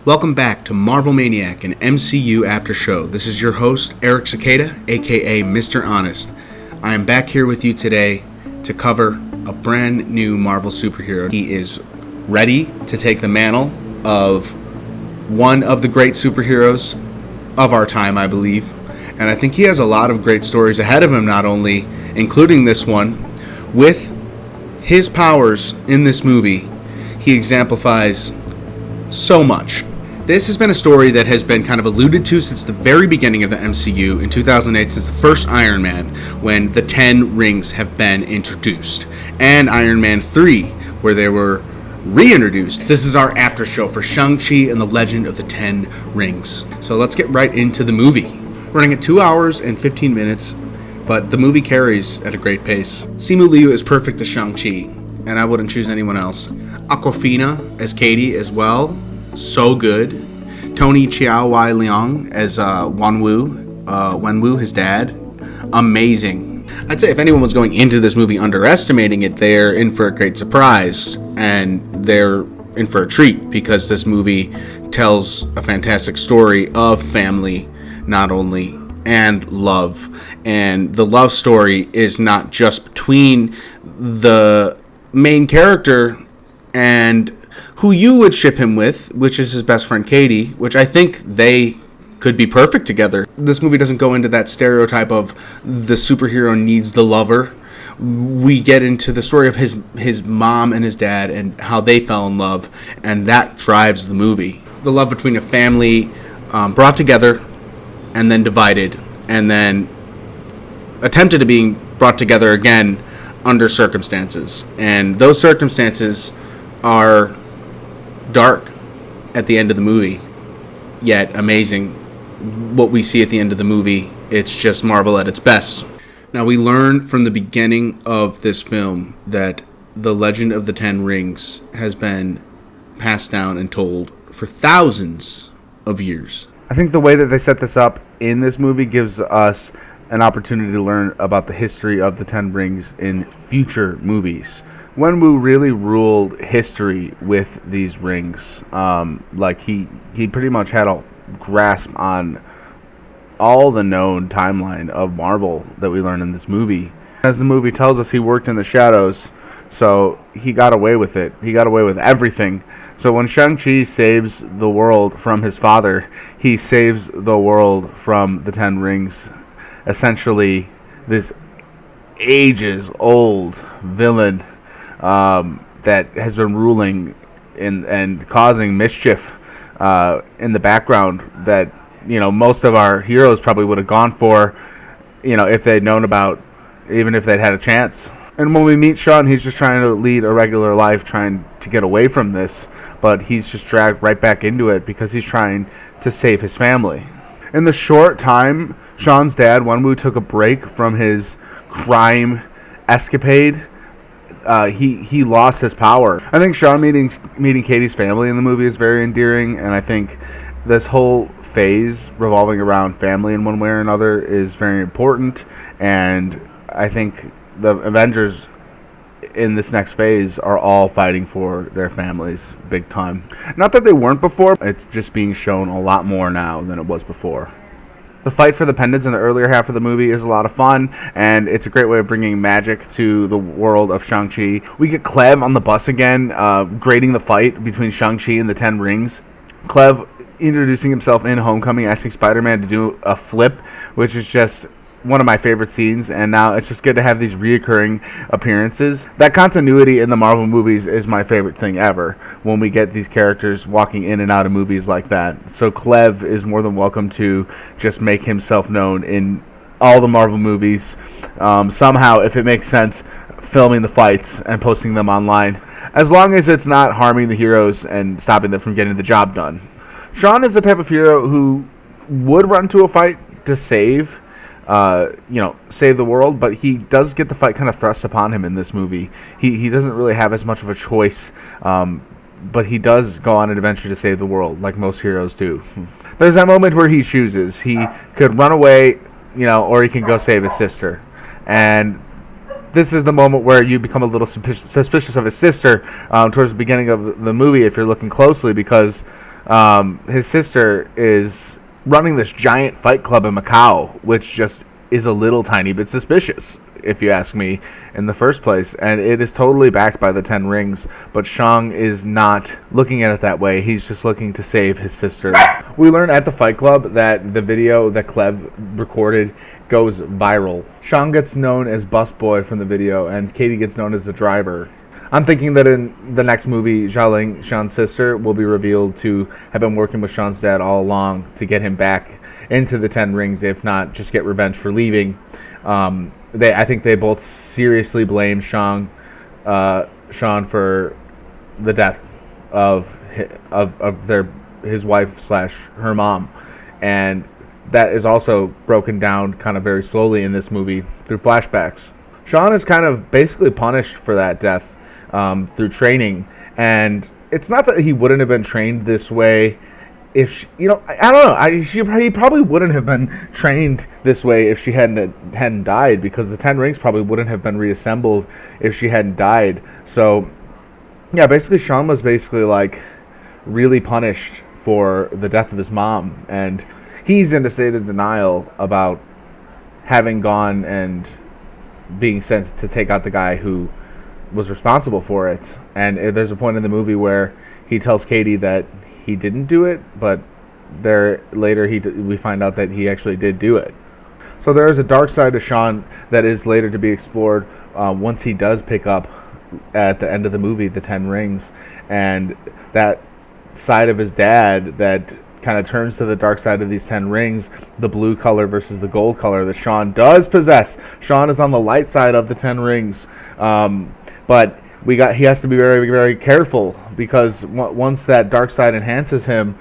Welcome back to Marvel Maniac, an MCU after show. This is your host, Eric Sequeira, aka Mr. Honest. I am back here with you today to cover a brand new Marvel superhero. He is ready to take the mantle of one of the great superheroes of our time, I believe. And I think he has a lot of great stories ahead of him, not only including this one. With his powers in this movie, he exemplifies so much. This has been a story that has been kind of alluded to since the very beginning of the MCU in 2008, since the first Iron Man, when the 10 rings have been introduced, and Iron Man 3, where they were reintroduced. This is our after show for Shang-Chi and the Legend of the 10 Rings. So let's get right into the movie. Running at 2 hours and 15 minutes, but the movie carries at a great pace. Simu Liu is perfect as Shang-Chi, and I wouldn't choose anyone else. Awkwafina as Katie as well. So good. Tony Chiao Wai Leong as Wenwu, his dad. Amazing. I'd say if anyone was going into this movie underestimating it, they're in for a great surprise, and they're in for a treat, because this movie tells a fantastic story of family, not only, and love. And the love story is not just between the main character and who you would ship him with, which is his best friend Katie, which I think they could be perfect together. This movie doesn't go into that stereotype of the superhero needs the lover. We get into the story of his mom and his dad and how they fell in love, and that drives the movie. The love between a family brought together and then divided, and then attempted to being brought together again under circumstances. And those circumstances are dark at the end of the movie, yet amazing. What we see at the end of the movie, it's just Marvel at its best. Now, we learn from the beginning of this film that the Legend of the 10 Rings has been passed down and told for thousands of years. I think the way that they set this up in this movie gives us an opportunity to learn about the history of the 10 Rings in future movies. Wenwu really ruled history with these rings. He pretty much had a grasp on all the known timeline of Marvel that we learn in this movie. As the movie tells us, he worked in the shadows, so he got away with it. He got away with everything. So when Shang-Chi saves the world from his father, he saves the world from the 10 Rings. Essentially, this ages-old villain that has been ruling and causing mischief in the background that, most of our heroes probably would have gone for, if they'd known about, even if they'd had a chance. And when we meet Sean, he's just trying to lead a regular life, trying to get away from this, but he's just dragged right back into it because he's trying to save his family. In the short time, Sean's dad, Wenwu, took a break from his crime escapade. He lost his power. I think Sean meeting Katie's family in the movie is very endearing, and I think this whole phase revolving around family in one way or another is very important, and I think the Avengers in this next phase are all fighting for their families big time. Not that they weren't before, it's just being shown a lot more now than it was before. The fight for the pendants in the earlier half of the movie is a lot of fun, and it's a great way of bringing magic to the world of Shang-Chi. We get Cleve on the bus again, grading the fight between Shang-Chi and the 10 Rings. Cleve introducing himself in Homecoming, asking Spider-Man to do a flip, which is just one of my favorite scenes, and now it's just good to have these reoccurring appearances. That continuity in the Marvel movies is my favorite thing ever, when we get these characters walking in and out of movies like that. So Cleve is more than welcome to just make himself known in all the Marvel movies. Somehow, if it makes sense, filming the fights and posting them online, as long as it's not harming the heroes and stopping them from getting the job done. Sean is the type of hero who would run to a fight to save the world, but he does get the fight kind of thrust upon him in this movie. He doesn't really have as much of a choice, but he does go on an adventure to save the world, like most heroes do. There's that moment where he chooses. He could run away, or he can go save his sister. And this is the moment where you become a little suspicious of his sister towards the beginning of the movie if you're looking closely, because His sister is running this giant fight club in Macau, which just is a little tiny bit suspicious, if you ask me, in the first place. And it is totally backed by the Ten Rings, but Shang is not looking at it that way. He's just looking to save his sister. We learn at the fight club that the video that Cleb recorded goes viral. Shang gets known as busboy from the video, and Katie gets known as the driver. I'm thinking that in the next movie, Xiaoling, Sean's sister, will be revealed to have been working with Sean's dad all along to get him back into the Ten Rings, if not just get revenge for leaving. I think they both seriously blame Sean for the death of his wife slash her mom, and that is also broken down kind of very slowly in this movie through flashbacks. Sean is kind of basically punished for that death through training, and it's not that he wouldn't have been trained this way. If I don't know, he probably wouldn't have been trained this way if she hadn't died, because the Ten Rings probably wouldn't have been reassembled if she hadn't died. So, yeah, basically Sean was basically like really punished for the death of his mom, and he's in a state of denial about having gone and being sent to take out the guy who was responsible for it. And there's a point in the movie where he tells Katie that he didn't do it, but later we find out that he actually did do it. So there is a dark side to Sean that is later to be explored once he does pick up at the end of the movie the Ten Rings, and that side of his dad that kind of turns to the dark side of these Ten Rings, the blue color versus the gold color that Sean does possess. Sean is on the light side of the Ten Rings, but he has to be very, very careful, because once that dark side enhances him,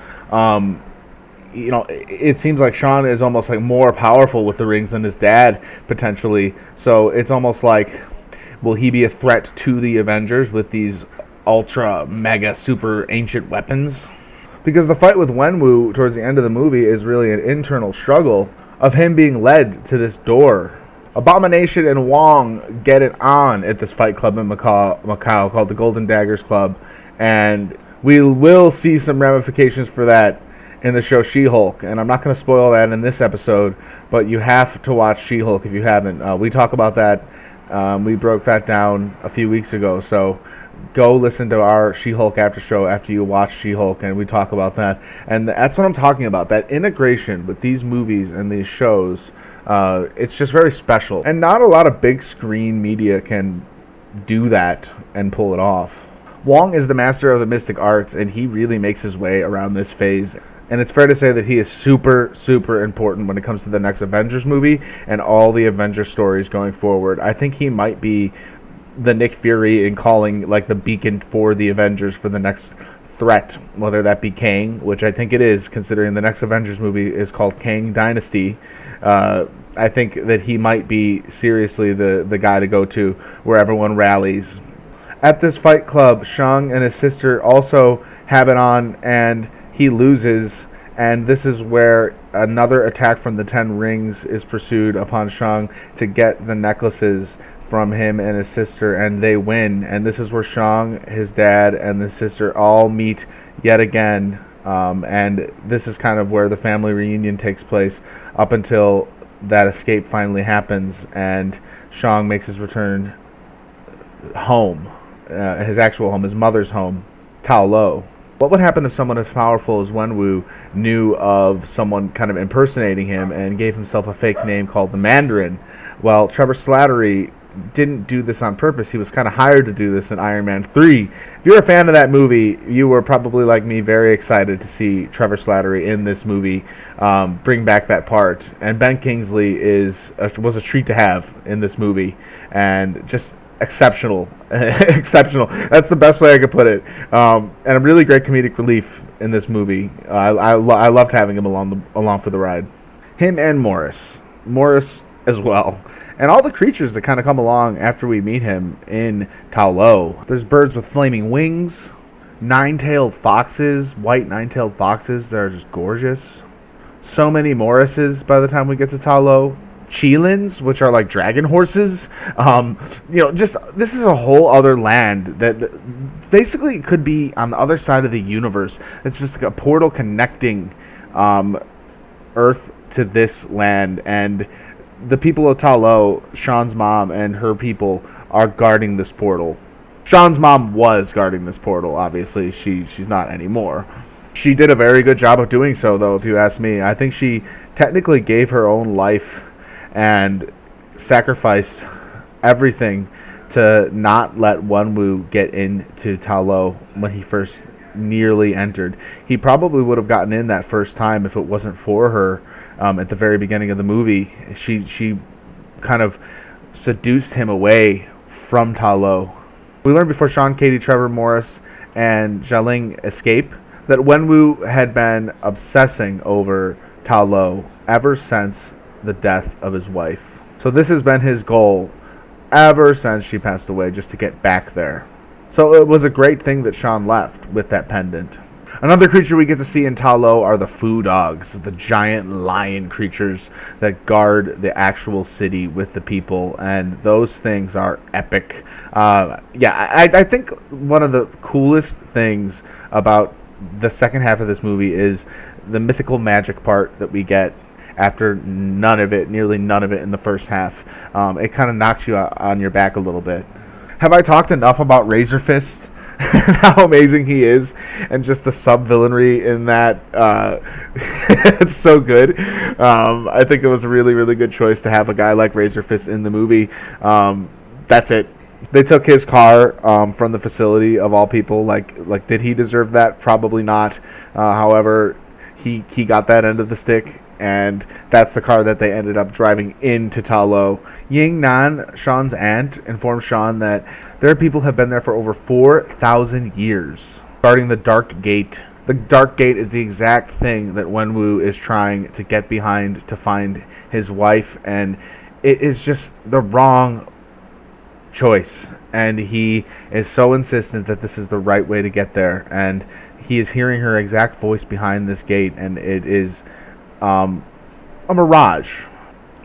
it seems like Sean is almost like more powerful with the rings than his dad potentially. So it's almost like, will he be a threat to the Avengers with these ultra mega super ancient weapons? Because the fight with Wenwu towards the end of the movie is really an internal struggle of him being led to this door. Abomination and Wong get it on at this fight club in Macau called the Golden Daggers Club, and we will see some ramifications for that in the show She-Hulk, and I'm not going to spoil that in this episode, but you have to watch She-Hulk if you haven't. We talk about that. We broke that down a few weeks ago, so go listen to our She-Hulk after show after you watch She-Hulk, and we talk about that. And that's what I'm talking about, that integration with these movies and these shows. It's just very special, and not a lot of big screen media can do that and pull it off. Wong is the master of the mystic arts, and he really makes his way around this phase. And it's fair to say that he is super, super important when it comes to the next Avengers movie and all the Avengers stories going forward. I think he might be the Nick Fury in calling like the beacon for the Avengers for the next threat, whether that be Kang, which I think it is, considering the next Avengers movie is called Kang Dynasty. I think that he might be seriously the guy to go to where everyone rallies. At this fight club, Shang and his sister also have it on, and he loses, and this is where another attack from the Ten Rings is pursued upon Shang to get the necklaces from him and his sister, and they win. And this is where Shang, his dad, and the sister all meet yet again, and this is kind of where the family reunion takes place up until that escape finally happens, and Shang makes his return home, his actual home, his mother's home, Ta Lo. What would happen if someone as powerful as Wenwu knew of someone kind of impersonating him and gave himself a fake name called the Mandarin? Well, Trevor Slattery didn't do this on purpose. He was kind of hired to do this in Iron Man 3. If you're a fan of that movie, you were probably like me very excited to see Trevor Slattery in this movie bring back that part. And Ben Kingsley was a treat to have in this movie, and just exceptional. Exceptional. That's the best way I could put it. And a really great comedic relief in this movie. I loved having him along for the ride. Him and Morris as well. And all the creatures that kind of come along after we meet him in Ta Lo. There's birds with flaming wings, nine-tailed foxes, white nine-tailed foxes that are just gorgeous. So many Morrises by the time we get to Ta Lo. Qilins, which are like dragon horses. Just this is a whole other land that basically could be on the other side of the universe. It's just like a portal connecting Earth to this land, and the people of Ta Lo, Sean's mom and her people, are guarding this portal. Sean's mom was guarding this portal. Obviously, she's not anymore. She did a very good job of doing so, though, if you ask me. I think she technically gave her own life and sacrificed everything to not let Wenwu get into Ta Lo when he first nearly entered. He probably would have gotten in that first time if it wasn't for her. At the very beginning of the movie, she kind of seduced him away from Ta Lo. We learned before Sean, Katie, Trevor, Morris, and Xialing escape that Wenwu had been obsessing over Ta Lo ever since the death of his wife. So this has been his goal ever since she passed away, just to get back there. So it was a great thing that Sean left with that pendant. Another creature we get to see in Ta Lo are the Fu Dogs, the giant lion creatures that guard the actual city with the people, and those things are epic. I think one of the coolest things about the second half of this movie is the mythical magic part that we get after nearly none of it in the first half. It kind of knocks you on your back a little bit. Have I talked enough about Razor Fist and how amazing he is, and just the sub-villainry in that? It's so good. I think it was a really, really good choice to have a guy like Razor Fist in the movie. That's it. They took his car from the facility, of all people. Like, did he deserve that? Probably not. However, he got that end of the stick, and that's the car that they ended up driving into Ta Lo. Ying Nan, Sean's aunt, informed Sean that their people have been there for over 4,000 years, guarding the Dark Gate. The Dark Gate is the exact thing that Wenwu is trying to get behind to find his wife, and it is just the wrong choice. And he is so insistent that this is the right way to get there, and he is hearing her exact voice behind this gate, and it is a mirage.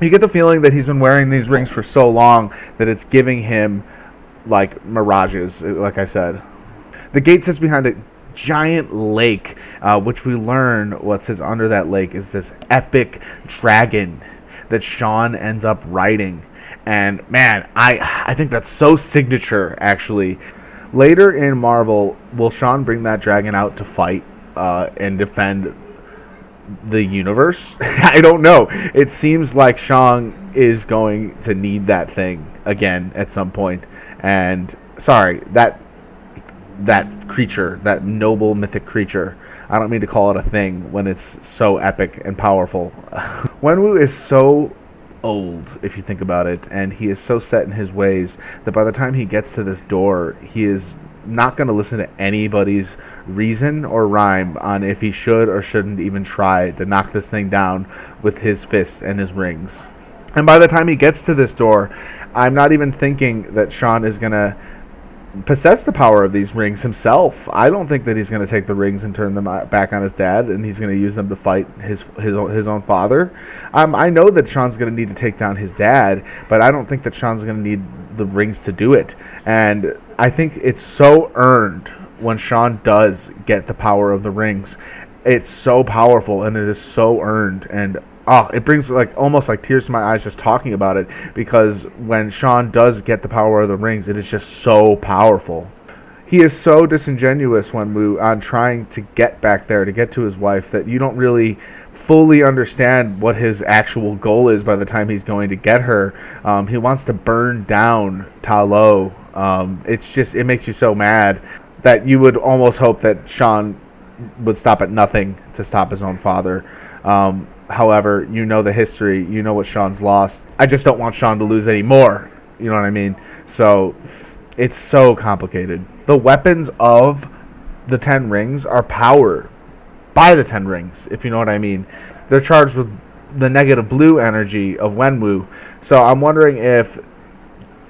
You get the feeling that he's been wearing these rings for so long that it's giving him like mirages, like I said. The gate sits behind a giant lake, which we learn what sits under that lake is this epic dragon that Sean ends up riding. And man, I think that's so signature, actually. Later in Marvel, will Sean bring that dragon out to fight and defend the universe? I don't know. It seems like Sean is going to need that thing again at some point. And sorry, that creature, that noble mythic creature, I don't mean to call it a thing when it's so epic and powerful. Wenwu is so old, if you think about it, and he is so set in his ways that by the time he gets to this door, he is not going to listen to anybody's reason or rhyme on if he should or shouldn't even try to knock this thing down with his fists and his rings. And by the time he gets to this door, I'm not even thinking that Sean is going to possess the power of these rings himself. I don't think that he's going to take the rings and turn them back on his dad, and he's going to use them to fight his own father. I know that Sean's going to need to take down his dad, but I don't think that Sean's going to need the rings to do it. And I think it's so earned when Sean does get the power of the rings. It's so powerful, and it is so earned, and it brings almost like tears to my eyes just talking about it, because when Sean does get the power of the rings, it is just so powerful. He is so disingenuous on trying to get back there, to get to his wife, that you don't really fully understand what his actual goal is by the time he's going to get her. He wants to burn down Ta Lo. It makes you so mad that you would almost hope that Sean would stop at nothing to stop his own father. However, you know the history. You know what Sean's lost. I just don't want Sean to lose any more. You know what I mean? So it's so complicated. The weapons of the 10 rings are powered by the 10 rings, if you know what I mean. They're charged with the negative blue energy of Wenwu. So I'm wondering if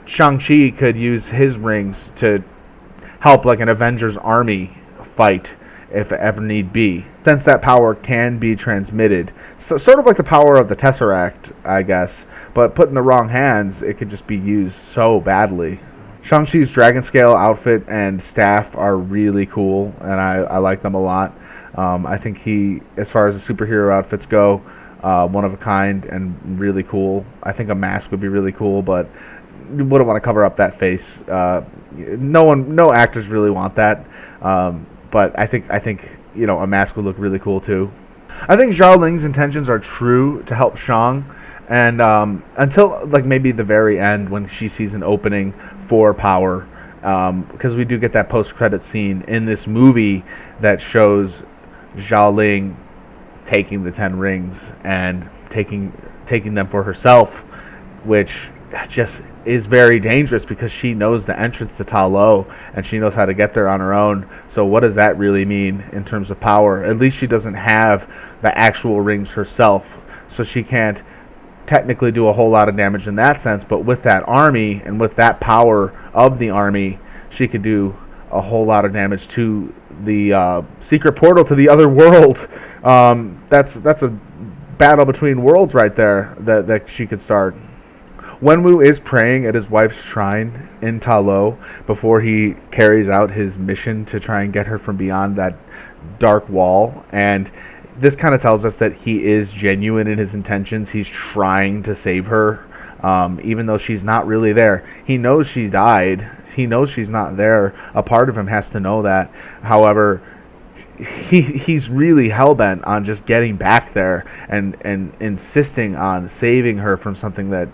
Shang-Chi could use his rings to help like an Avengers army fight if ever need be, since that power can be transmitted. So sort of like the power of the Tesseract, I guess. but put in the wrong hands, it could just be used so badly. Shang-Chi's dragon scale outfit and staff are really cool, and I like them a lot. I think he, as far as the superhero outfits go, one of a kind and really cool. I think a mask would be really cool, but you wouldn't want to cover up that face. No actors really want that, but I think a mask would look really cool too. I think Zhao Ling's intentions are true to help Shang, and until like maybe the very end when she sees an opening for power, because we do get that post-credit scene in this movie that shows Zhao Ling taking the 10 rings and taking them for herself, which just is very dangerous because she knows the entrance to Ta Lo and she knows how to get there on her own. So what does that really mean in terms of power? At least she doesn't have the actual rings herself, so she can't technically do a whole lot of damage in that sense, but with that army and with that power of the army, she could do a whole lot of damage to the secret portal to the other world. That's a battle between worlds right there that she could start. Wenwu is praying at his wife's shrine in Ta Lo before he carries out his mission to try and get her from beyond that dark wall, and this kind of tells us that he is genuine in his intentions. He's trying to save her, even though she's not really there. He knows she died. He knows she's not there. A part of him has to know that. However, he's really hell-bent on just getting back there and insisting on saving her from something that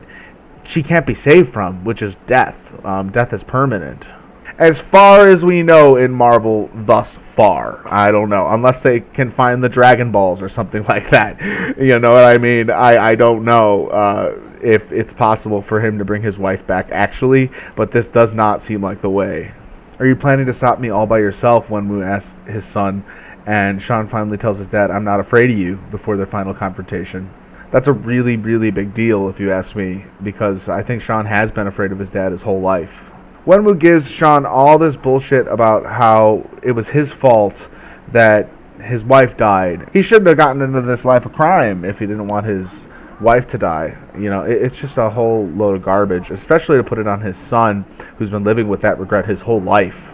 she can't be saved from, which is death. Death is permanent. As far as we know in Marvel thus far, I don't know, unless they can find the Dragon Balls or something like that. You know what I mean? I don't know if it's possible for him to bring his wife back actually, but this does not seem like the way. Are you planning to stop me all by yourself? Wenwu asks his son, and Sean finally tells his dad, I'm not afraid of you, before their final confrontation. That's a really, really big deal if you ask me, because I think Sean has been afraid of his dad his whole life. Wenwu gives Sean all this bullshit about how it was his fault that his wife died. He shouldn't have gotten into this life of crime if he didn't want his wife to die. You know, it's just a whole load of garbage, especially to put it on his son, who's been living with that regret his whole life.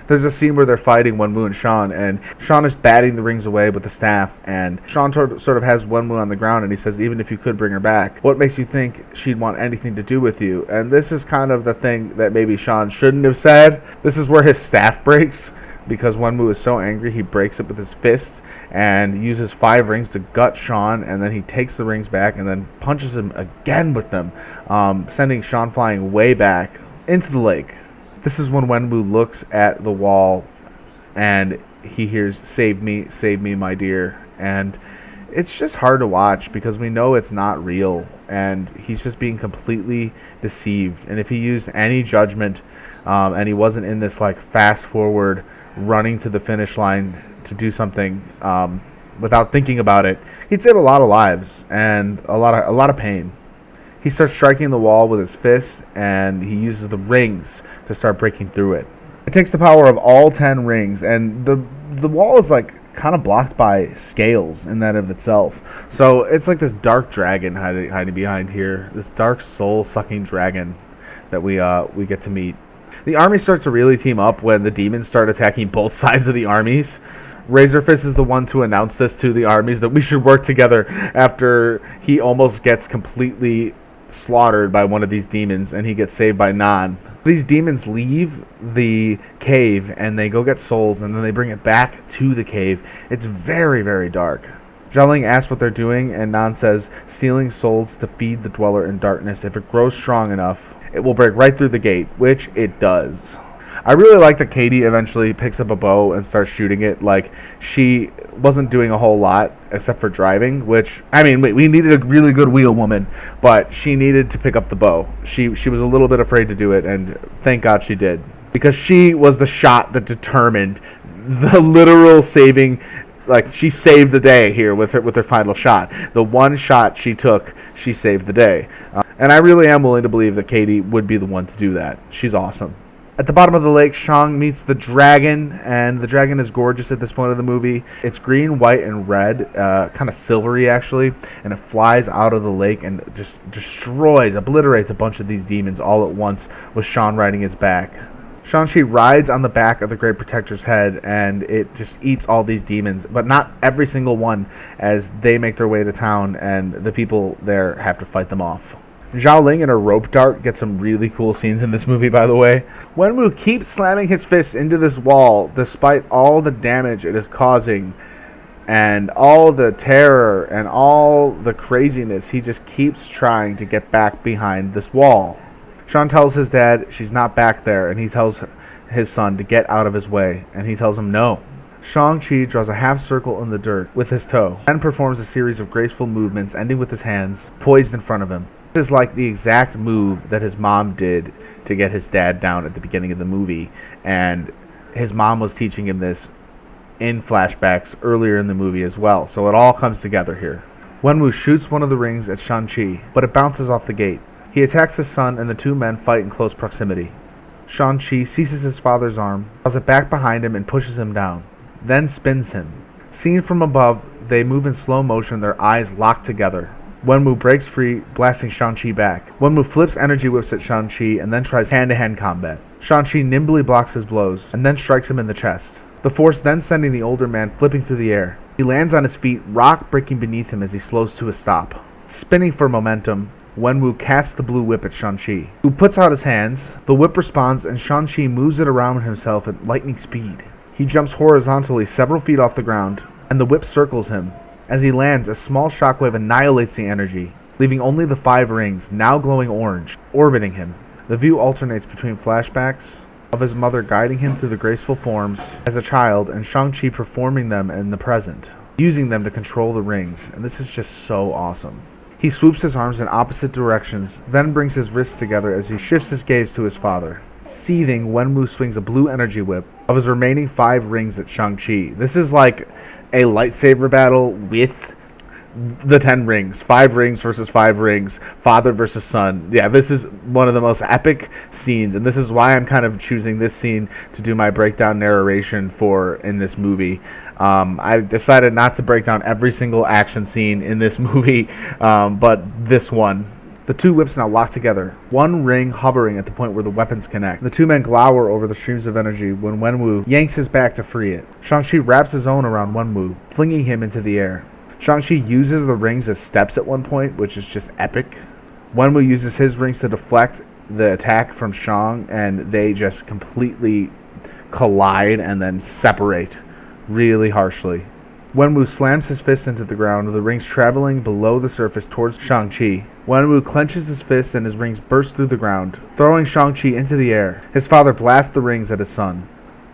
There's a scene where they're fighting, Wenwu and Sean is batting the rings away with the staff, and Sean sort of has Wenwu on the ground, and he says, even if you could bring her back, what makes you think she'd want anything to do with you? And this is kind of the thing that maybe Sean shouldn't have said. This is where his staff breaks, because Wenwu is so angry, he breaks it with his fist, and uses 5 rings to gut Sean, and then he takes the rings back, and then punches him again with them, sending Sean flying way back into the lake. This is when Wenwu looks at the wall and he hears, save me, my dear. And it's just hard to watch because we know it's not real and he's just being completely deceived. And if he used any judgment and he wasn't in this like fast forward running to the finish line to do something without thinking about it, he'd save a lot of lives and a lot of pain. He starts striking the wall with his fists and he uses the rings to start breaking through it. It takes the power of all 10 rings, and the wall is like kind of blocked by scales in that of itself. So it's like this dark dragon hiding behind here, this dark soul-sucking dragon that we get to meet. The army starts to really team up when the demons start attacking both sides of the armies. Razorfist is the one to announce this to the armies that we should work together after he almost gets completely slaughtered by one of these demons and he gets saved by Nan. These demons leave the cave and they go get souls and then they bring it back to the cave. It's very, very dark. Zhao Ling asks what they're doing and Nan says, stealing souls to feed the dweller in darkness. If it grows strong enough, it will break right through the gate, which it does. I really like that Katie eventually picks up a bow and starts shooting it. Like, she wasn't doing a whole lot except for driving, which, I mean, we needed a really good wheel woman, but she needed to pick up the bow. She was a little bit afraid to do it, and thank God she did. Because she was the shot that determined the literal saving. Like, she saved the day here with her final shot. The one shot she took, she saved the day. And I really am willing to believe that Katie would be the one to do that. She's awesome. At the bottom of the lake, Shang meets the dragon, and the dragon is gorgeous at this point of the movie. It's green, white, and red, kind of silvery actually, and it flies out of the lake and just destroys, obliterates a bunch of these demons all at once with Shang riding his back. Shang-Chi rides on the back of the Great Protector's head, and it just eats all these demons, but not every single one, as they make their way to town, and the people there have to fight them off. Zhao Ling and her rope dart get some really cool scenes in this movie, by the way. Wenwu keeps slamming his fists into this wall despite all the damage it is causing and all the terror and all the craziness. He just keeps trying to get back behind this wall. Sean tells his dad she's not back there, and he tells his son to get out of his way, and he tells him no. Shang-Chi draws a half circle in the dirt with his toe and performs a series of graceful movements, ending with his hands poised in front of him. This is like the exact move that his mom did to get his dad down at the beginning of the movie, and his mom was teaching him this in flashbacks earlier in the movie as well, so it all comes together here. Wenwu shoots one of the rings at Shang-Chi, but it bounces off the gate. He attacks his son, and the two men fight in close proximity. Shang-Chi seizes his father's arm, draws it back behind him, and pushes him down, then spins him. Seen from above, they move in slow motion, their eyes locked together. Wenwu breaks free, blasting Shang-Chi back. Wenwu flips energy whips at Shang-Chi and then tries hand-to-hand combat. Shang-Chi nimbly blocks his blows and then strikes him in the chest, the force then sending the older man flipping through the air. He lands on his feet, rock breaking beneath him as he slows to a stop. Spinning for momentum, Wenwu casts the blue whip at Shang-Chi, who puts out his hands. The whip responds, and Shang-Chi moves it around himself at lightning speed. He jumps horizontally several feet off the ground, and the whip circles him. As he lands, a small shockwave annihilates the energy, leaving only the 5 rings, now glowing orange, orbiting him. The view alternates between flashbacks of his mother guiding him through the graceful forms as a child, and Shang-Chi performing them in the present, using them to control the rings, and this is just so awesome. He swoops his arms in opposite directions, then brings his wrists together as he shifts his gaze to his father. Seething, Wenwu swings a blue energy whip of his remaining 5 rings at Shang-Chi. This is like a lightsaber battle with the 10 rings. 5 rings versus 5 rings. Father versus son. Yeah, this is one of the most epic scenes, and this is why I'm kind of choosing this scene to do my breakdown narration for in this movie. I decided not to break down every single action scene in this movie, but this one. The 2 whips now lock together, one ring hovering at the point where the weapons connect. The 2 men glower over the streams of energy when Wenwu yanks his back to free it. Shang-Chi wraps his own around Wenwu, flinging him into the air. Shang-Chi uses the rings as steps at one point, which is just epic. Wenwu uses his rings to deflect the attack from Shang, and they just completely collide and then separate really harshly. Wenwu slams his fist into the ground, the rings traveling below the surface towards Shang-Chi. Wenwu clenches his fist and his rings burst through the ground, throwing Shang-Chi into the air. His father blasts the rings at his son.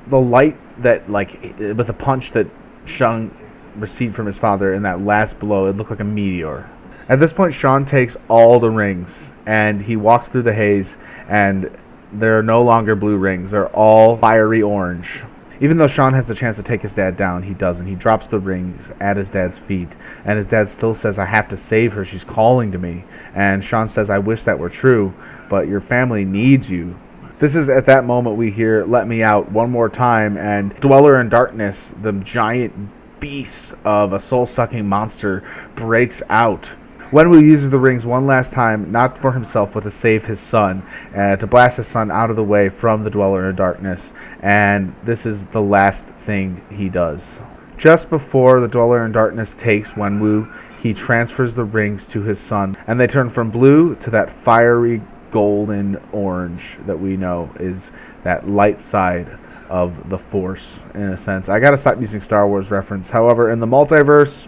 The light that, with the punch that Shang received from his father in that last blow, it looked like a meteor. At this point, Sean takes all the rings, and he walks through the haze, and they're no longer blue rings. They're all fiery orange. Even though Sean has the chance to take his dad down, he doesn't. He drops the rings at his dad's feet, and his dad still says, "I have to save her. She's calling to me." And Sean says, "I wish that were true, but your family needs you." This is at that moment we hear "Let Me Out" one more time, and Dweller in Darkness, the giant beast of a soul-sucking monster, breaks out. Wenwu uses the rings one last time, not for himself, but to save his son, to blast his son out of the way from the Dweller in Darkness, and this is the last thing he does. Just before the Dweller in Darkness takes Wenwu, he transfers the rings to his son, and they turn from blue to that fiery golden orange that we know is that light side of the Force, in a sense. I gotta stop using Star Wars reference. However, in the multiverse,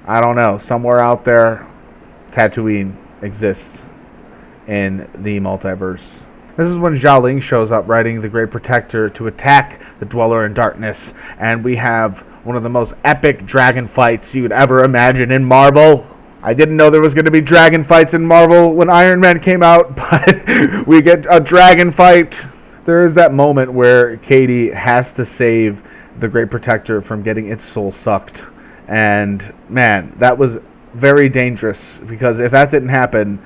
I don't know, somewhere out there, Tatooine exists in the multiverse. This is when Zhao Ling shows up riding the Great Protector to attack the Dweller in Darkness, and we have one of the most epic dragon fights you would ever imagine in Marvel. I didn't know there was going to be dragon fights in Marvel when Iron Man came out, but we get a dragon fight. There is that moment where Katie has to save the Great Protector from getting its soul sucked, and man, that was very dangerous, because if that didn't happen,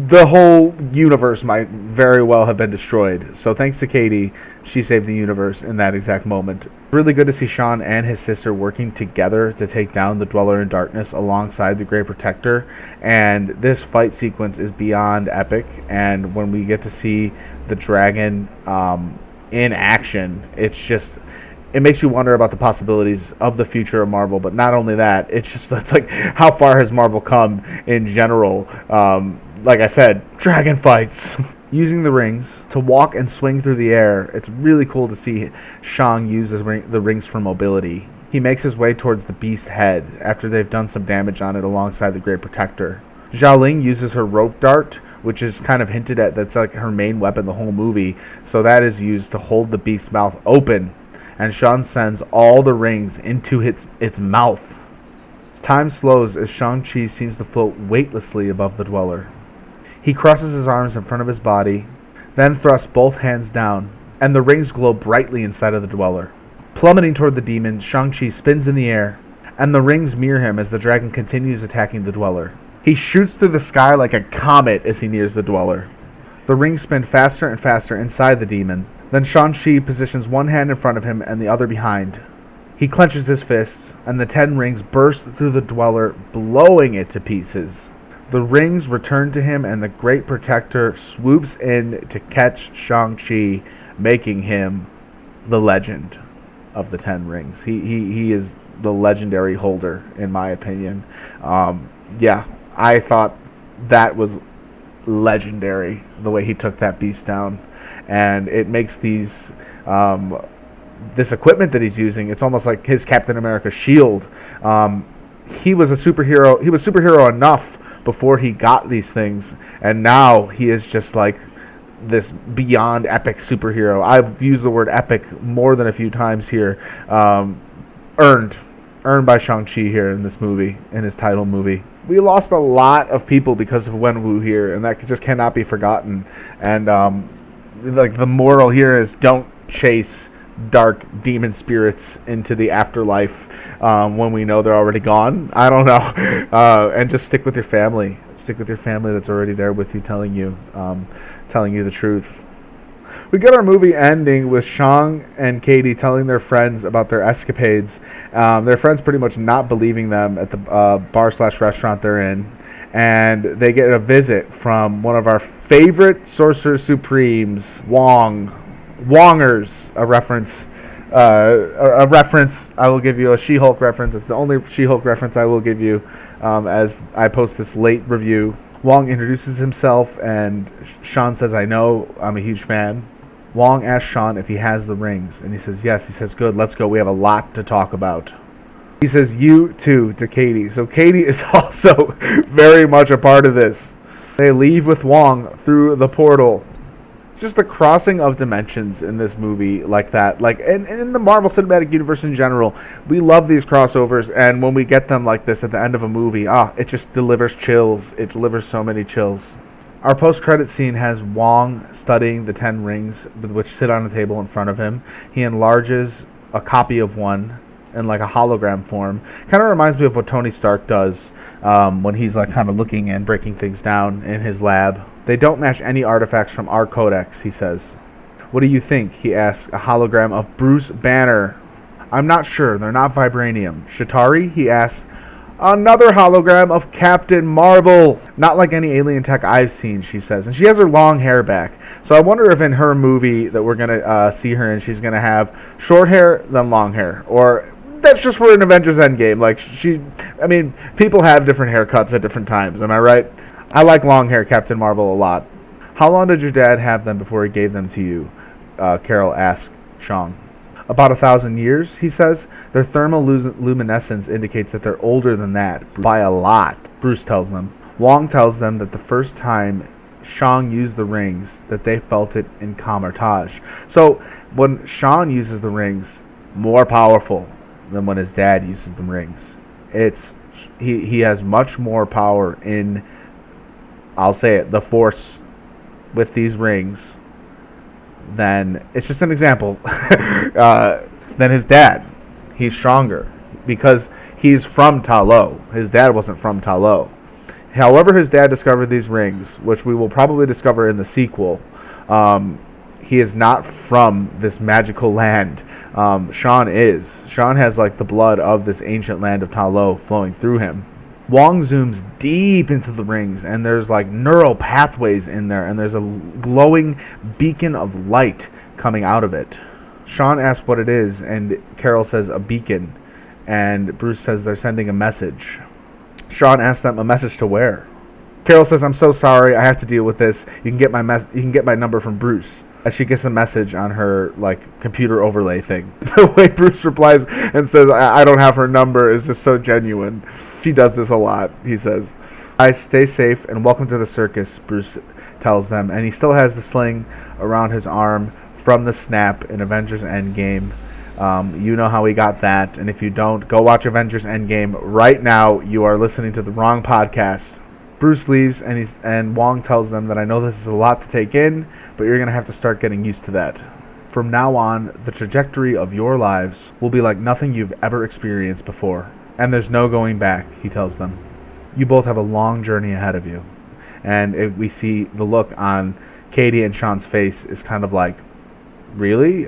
the whole universe might very well have been destroyed. So thanks to Katie, she saved the universe in that exact moment. Really good to see Sean and his sister working together to take down the Dweller in Darkness alongside the Great Protector. And this fight sequence is beyond epic. And when we get to see the dragon in action, it makes you wonder about the possibilities of the future of Marvel. But not only that, it's like, how far has Marvel come in general? Like I said, dragon fights. Using the rings to walk and swing through the air, it's really cool to see Shang use the rings for mobility. He makes his way towards the beast's head after they've done some damage on it alongside the Great Protector. Xiaoling uses her rope dart, which is kind of hinted at, that's like her main weapon the whole movie, so that is used to hold the beast's mouth open, and Shang sends all the rings into its mouth. Time slows as Shang-Chi seems to float weightlessly above the Dweller. He crosses his arms in front of his body, then thrusts both hands down, and the rings glow brightly inside of the Dweller. Plummeting toward the demon, Shang-Chi spins in the air, and the rings mirror him as the dragon continues attacking the Dweller. He shoots through the sky like a comet as he nears the Dweller. The rings spin faster and faster inside the demon. Then Shang-Chi positions one hand in front of him and the other behind. He clenches his fists, and the 10 rings burst through the Dweller, blowing it to pieces. The rings return to him, and the Great Protector swoops in to catch Shang-Chi, making him the legend of the 10 rings. He is the legendary holder, in my opinion. Yeah, I thought that was legendary, the way he took that beast down. And it makes this equipment that he's using, it's almost like his Captain America shield. He was a superhero. He was superhero enough before he got these things, and now he is just like this beyond epic superhero. I've used the word epic more than a few times here. Earned by Shang-Chi here in this movie, in his title movie. We lost a lot of people because of Wenwu here, and that just cannot be forgotten. And like the moral here is, don't chase dark demon spirits into the afterlife when we know they're already gone. I don't know. And just stick with your family. Stick with your family that's already there with you, telling you the truth. We get our movie ending with Shang and Katie telling their friends about their escapades. Their friends pretty much not believing them at the bar/restaurant they're in. And they get a visit from one of our favorite Sorcerer Supremes, Wongers, a reference. I will give you a She-Hulk reference. It's the only She-Hulk reference I will give you as I post this late review. Wong introduces himself, and Sean says, "I know, I'm a huge fan." Wong asks Sean if he has the rings, and he says yes. He says, "Good, let's go. We have a lot to talk about." He says, "You too," to Katie. So Katie is also very much a part of this. They leave with Wong through the portal. Just the crossing of dimensions in this movie like that. And in the Marvel Cinematic Universe in general, we love these crossovers. And when we get them like this at the end of a movie, it just delivers chills. It delivers so many chills. Our post-credit scene has Wong studying the 10 rings, which sit on a table in front of him. He enlarges a copy of one in like a hologram form. Kind of reminds me of what Tony Stark does when he's like kind of looking and breaking things down in his lab. They don't match any artifacts from our codex, he says. What do you think? He asks a hologram of Bruce Banner. I'm not sure. They're not vibranium. Shatari? He asks. Another hologram of Captain Marvel. Not like any alien tech I've seen, she says. And she has her long hair back. So I wonder if in her movie that we're going to see her in, she's going to have short hair, then long hair. Or that's just for an Avengers Endgame. People have different haircuts at different times. Am I right? I like long hair Captain Marvel a lot. How long did your dad have them before he gave them to you? Carol asked Shang. About 1,000 years, he says. Their thermal luminescence indicates that they're older than that. By a lot, Bruce tells them. Wong tells them that the first time Shang used the rings, that they felt it in Camartage. So when Shang uses the rings, more powerful than when his dad uses the rings. He has much more power in, I'll say it, the Force with these rings than, it's just an example, than his dad. He's stronger because he's from Ta Lo. His dad wasn't from Ta Lo. However his dad discovered these rings, which we will probably discover in the sequel, he is not from this magical land. Sean is. Sean has like the blood of this ancient land of Ta Lo flowing through him. Wong zooms deep into the rings, and there's like neural pathways in there, and there's a glowing beacon of light coming out of it. Sean asks what it is, and Carol says a beacon, and Bruce says they're sending a message. Sean asks them a message to where. Carol says, "I'm so sorry, I have to deal with this. You can get my number from Bruce." As she gets a message on her like computer overlay thing. The way Bruce replies and says, I don't have her number is just so genuine. She does this a lot, he says. "Guys, stay safe and welcome to the circus," Bruce tells them. And he still has the sling around his arm from the snap in Avengers Endgame. You know how he got that. And if you don't, go watch Avengers Endgame right now. You are listening to the wrong podcast. Bruce leaves, and Wong tells them that I know this is a lot to take in, but you're going to have to start getting used to that. From now on, the trajectory of your lives will be like nothing you've ever experienced before. And there's no going back, he tells them. You both have a long journey ahead of you. And we see the look on Katie and Sean's face is kind of like, really?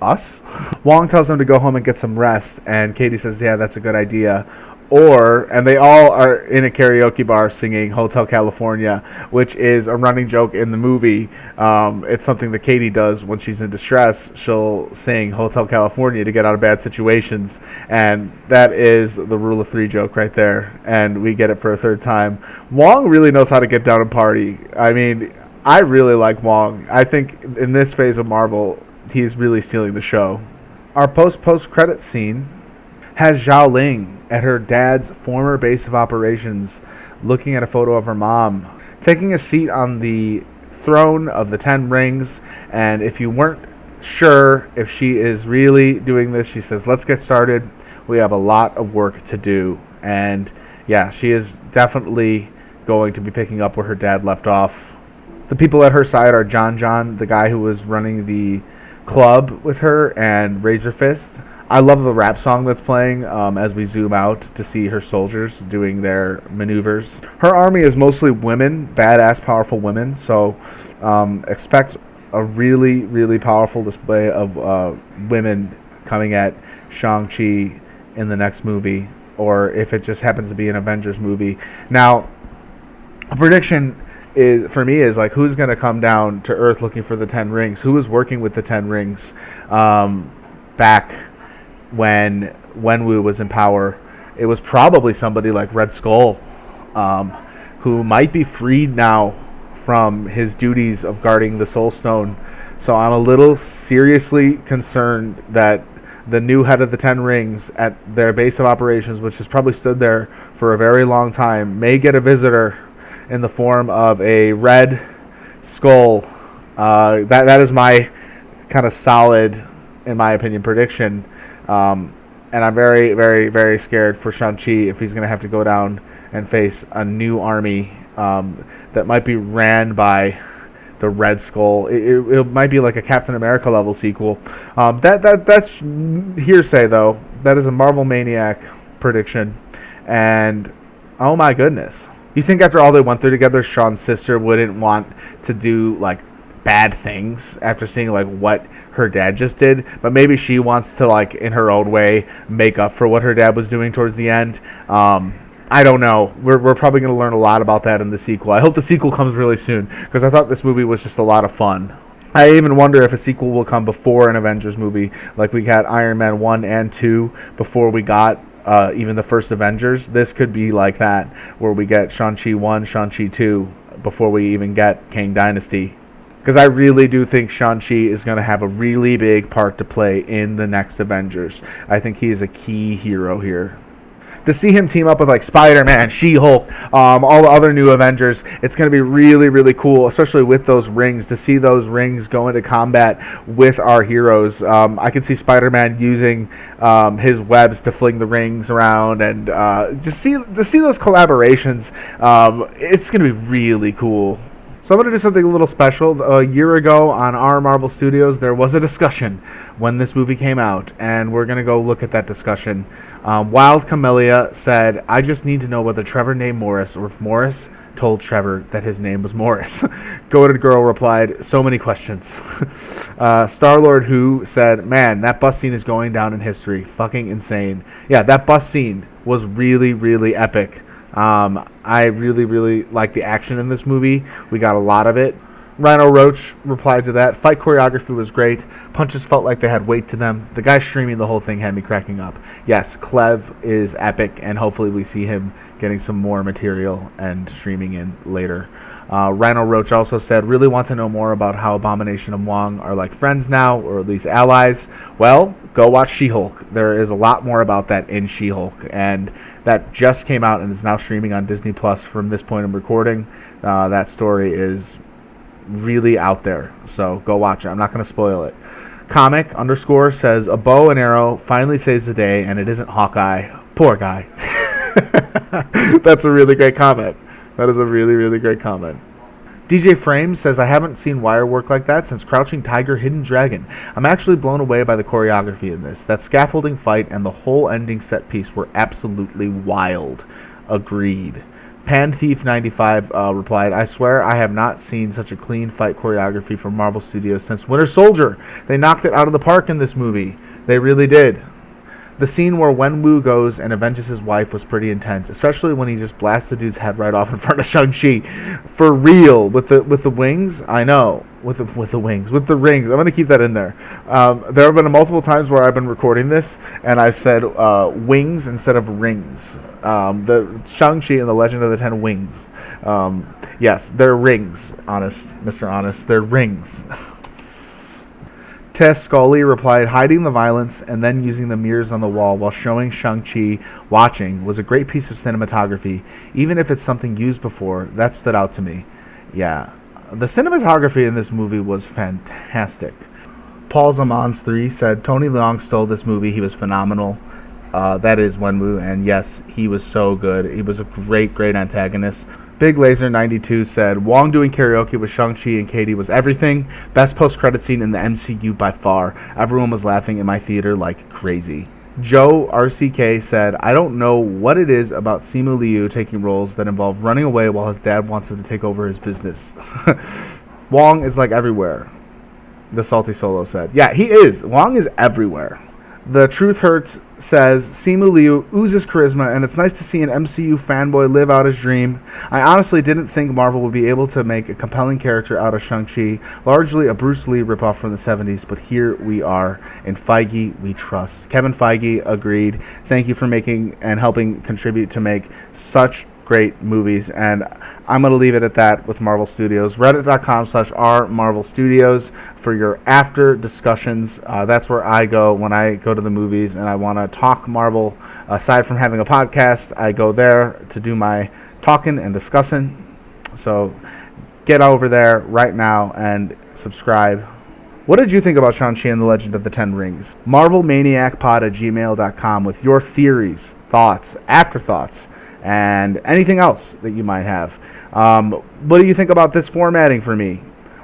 Us? Wong tells them to go home and get some rest, and Katie says, yeah, that's a good idea. And they all are in a karaoke bar singing Hotel California, which is a running joke in the movie. It's something that Katie does when she's in distress. She'll sing Hotel California to get out of bad situations, and that is the rule of three joke right there, and we get it for a third time. Wong really knows how to get down and party. I mean, I really like Wong. I think in this phase of Marvel, he's really stealing the show. Our post-credit scene has Zhao Ling at her dad's former base of operations looking at a photo of her mom, taking a seat on the throne of the 10 rings. And if you weren't sure if she is really doing this, she says, let's get started. We have a lot of work to do. And yeah, she is definitely going to be picking up where her dad left off. The people at her side are John, the guy who was running the club with her, and Razor Fist. I love the rap song that's playing as we zoom out to see her soldiers doing their maneuvers. Her army is mostly women, badass, powerful women, so expect a really, really powerful display of women coming at Shang-Chi in the next movie, or if it just happens to be an Avengers movie. Now, a prediction for me is like, who's going to come down to Earth looking for the 10 rings? Who was working with the 10 rings back when Wenwu was in power? It was probably somebody like Red Skull, who might be freed now from his duties of guarding the Soul Stone. So I'm a little seriously concerned that the new head of the 10 rings at their base of operations, which has probably stood there for a very long time, may get a visitor in the form of a Red Skull. That is my kind of solid, in my opinion, prediction. And I'm very, very, very scared for Shang-Chi if he's going to have to go down and face a new army that might be ran by the Red Skull. It might be like a Captain America level sequel. That's hearsay, though. That is a Marvel Maniac prediction. And oh my goodness. You think after all they went through together, Sean's sister wouldn't want to do like bad things after seeing like what her dad just did, but maybe she wants to, like, in her own way, make up for what her dad was doing towards the end. I don't know. We're probably going to learn a lot about that in the sequel. I hope the sequel comes really soon, because I thought this movie was just a lot of fun. I even wonder if a sequel will come before an Avengers movie, like we got Iron Man 1 and 2 before we got even the first Avengers. This could be like that, where we get Shang-Chi 1, Shang-Chi 2, before we even get Kang Dynasty. Because I really do think Shang-Chi is going to have a really big part to play in the next Avengers. I think he is a key hero here. To see him team up with like Spider-Man, She-Hulk, all the other new Avengers, it's going to be really, really cool, especially with those rings, to see those rings go into combat with our heroes. I can see Spider-Man using his webs to fling the rings around, and to see those collaborations, it's going to be really cool. So I'm going to do something a little special. A year ago on our Marvel Studios, there was a discussion when this movie came out, and we're going to go look at that discussion. Wild Camellia said, I just need to know whether Trevor named Morris or if Morris told Trevor that his name was Morris. Goated Girl replied, so many questions. Star-Lord Who said, man, that bus scene is going down in history. Fucking insane. Yeah, that bus scene was really, really epic. I really, really like the action in this movie. We got a lot of it. Rhino Roach replied to that. Fight choreography was great. Punches felt like they had weight to them. The guy streaming the whole thing had me cracking up. Yes, Clev is epic, and hopefully we see him getting some more material and streaming in later. Rhino Roach also said, really want to know more about how Abomination and Wong are like friends now, or at least allies. Well, go watch She-Hulk. There is a lot more about that in She-Hulk, and that just came out and is now streaming on Disney Plus from this point of recording. That story is really out there, so go watch it. I'm not going to spoil it. Comic _ says, a bow and arrow finally saves the day, and it isn't Hawkeye. Poor guy. That's a really great comment. That is a really, really great comment. DJ Frames says, I haven't seen wire work like that since Crouching Tiger, Hidden Dragon. I'm actually blown away by the choreography in this. That scaffolding fight and the whole ending set piece were absolutely wild. Agreed. Pan Thief 95 replied, I swear I have not seen such a clean fight choreography from Marvel Studios since Winter Soldier. They knocked it out of the park in this movie. They really did. The scene where Wenwu goes and avenges his wife was pretty intense, especially when he just blasts the dude's head right off in front of Shang-Chi. For real, with the wings, I know. With the wings, with the rings. I'm going to keep that in there. There have been multiple times where I've been recording this, and I've said wings instead of rings. The Shang-Chi and the Legend of the Ten Wings. Yes, they're rings, Mr. Honest. They're rings. Tess Scully replied, hiding the violence and then using the mirrors on the wall while showing Shang-Chi watching was a great piece of cinematography. Even if it's something used before, that stood out to me. Yeah, the cinematography in this movie was fantastic. Paul Zamans 3 said, Tony Leung stole this movie. He was phenomenal. That is Wenwu, and yes, he was so good. He was a great, great antagonist. Big Laser 92 said, Wong doing karaoke with Shang-Chi and Katie was everything. Best post-credit scene in the MCU by far. Everyone was laughing in my theater like crazy. Joe RCK said, I don't know what it is about Simu Liu taking roles that involve running away while his dad wants him to take over his business. Wong is like everywhere, the Salty Solo said. Yeah, he is. Wong is everywhere. The Truth Hurts says, Simu Liu oozes charisma, and it's nice to see an MCU fanboy live out his dream. I honestly didn't think Marvel would be able to make a compelling character out of Shang-Chi, largely a Bruce Lee ripoff from the 70s, but here we are. In Feige, we trust. Kevin Feige agreed. Thank you for making and helping contribute to make such great movies, and I'm going to leave it at that with Marvel Studios. Reddit.com/rmarvelstudios for your after discussions. That's where I go when I go to the movies and I want to talk Marvel. Aside from having a podcast, I go there to do my talking and discussing. So get over there right now and subscribe. What did you think about Shang-Chi and the Legend of the Ten Rings? MarvelManiacPod@gmail.com with your theories, thoughts, afterthoughts, and anything else that you might have. What do you think about this formatting for me?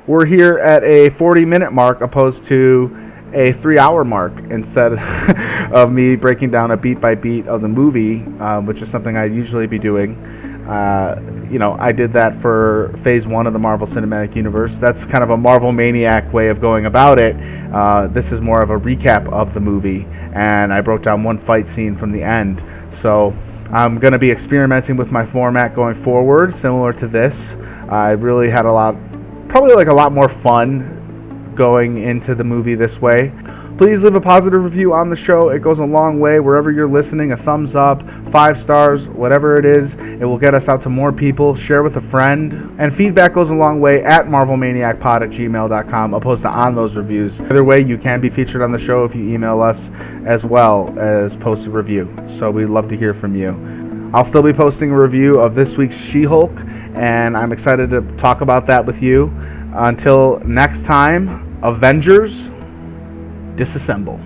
We're here at a 40-minute mark opposed to a 3-hour mark instead of me breaking down a beat by beat of the movie, which is something I'd usually be doing. I did that for Phase 1 of the Marvel Cinematic Universe. That's kind of a Marvel Maniac way of going about it. This is more of a recap of the movie, and I broke down one fight scene from the end. So I'm going to be experimenting with my format going forward, similar to this. I really had a lot more fun going into the movie this way. Please leave a positive review on the show. It goes a long way wherever you're listening. A thumbs up, 5 stars, whatever it is. It will get us out to more people. Share with a friend. And feedback goes a long way at marvelmaniacpod@gmail.com opposed to on those reviews. Either way, you can be featured on the show if you email us as well as post a review. So we'd love to hear from you. I'll still be posting a review of this week's She-Hulk, and I'm excited to talk about that with you. Until next time, Avengers, disassemble.